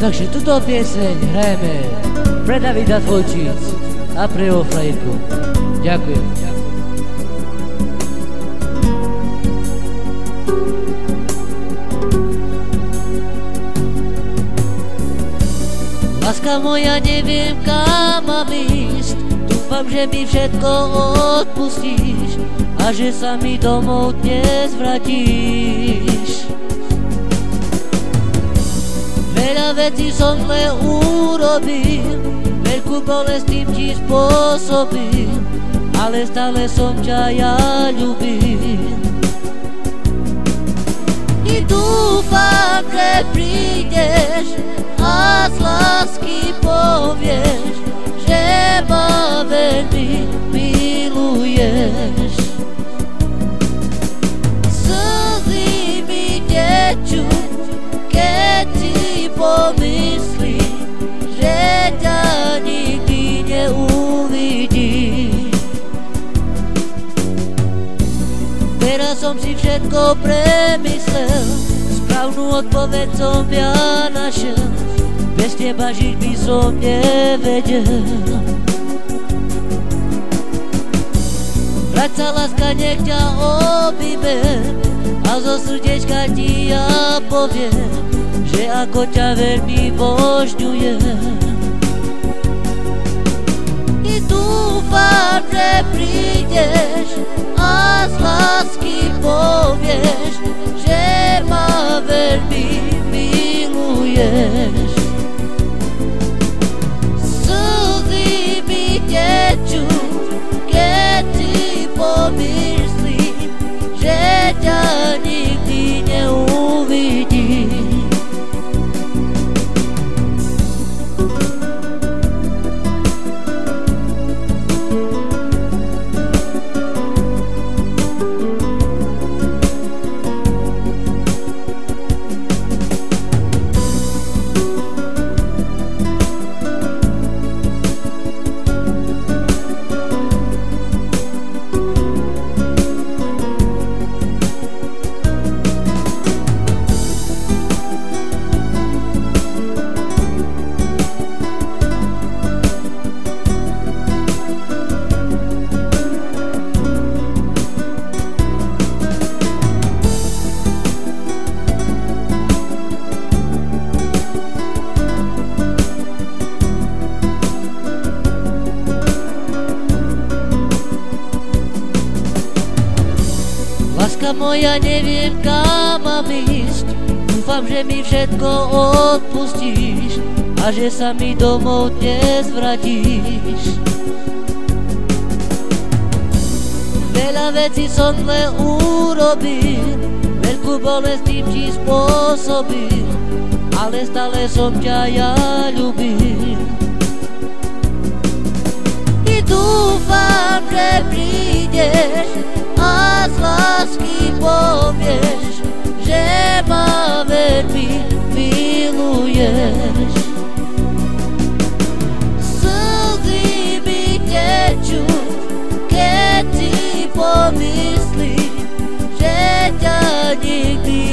Takže túto pieseň hrajeme pre Davida Dvojčíc a pre jeho frajerku. Ďakujem. Láska moja, neviem, kam mám ísť. Dúfam, že mi všetko odpustíš a že sa mi domov dnes vrátiš. Veľa vecí som zle urobil, veľkú bolesť tým ti spôsobil, ale stále som ťa ja ľúbil. I dúfam, že prídeš a z lásky povieš, že ma veľmi miluješ. Slzy mi tečú, keď si pomyslím, že ťa nikdy neuvidím. Teraz som si všetko premyslel, správnu odpoveď som ja našiel, bez teba žiť by som nevedel. Vráť sa, láska, nech ťa objímem a zo srdiečka ti ja poviem, že ako ťa veľmi božňujem. I dúfam, že prídeš a z lásky povieš, že ma veľmi miluješ. Slzy mi tečú, keď si pomyslím, že ťa nikdy neuvidím. Láska moja, neviem, kam mám ísť. Dúfam, že mi všetko odpustíš a že sa mi domov dnes vrátiš. Veľa vecí som zle urobil, veľkú bolesť tým ti spôsobil, ale stále som ťa ja ľúbil. I dúfam, že prídeš a z lásky povieš, že ma veľmi miluješ. Slzy mi tečú, keď si pomyslím, že ťa nikdy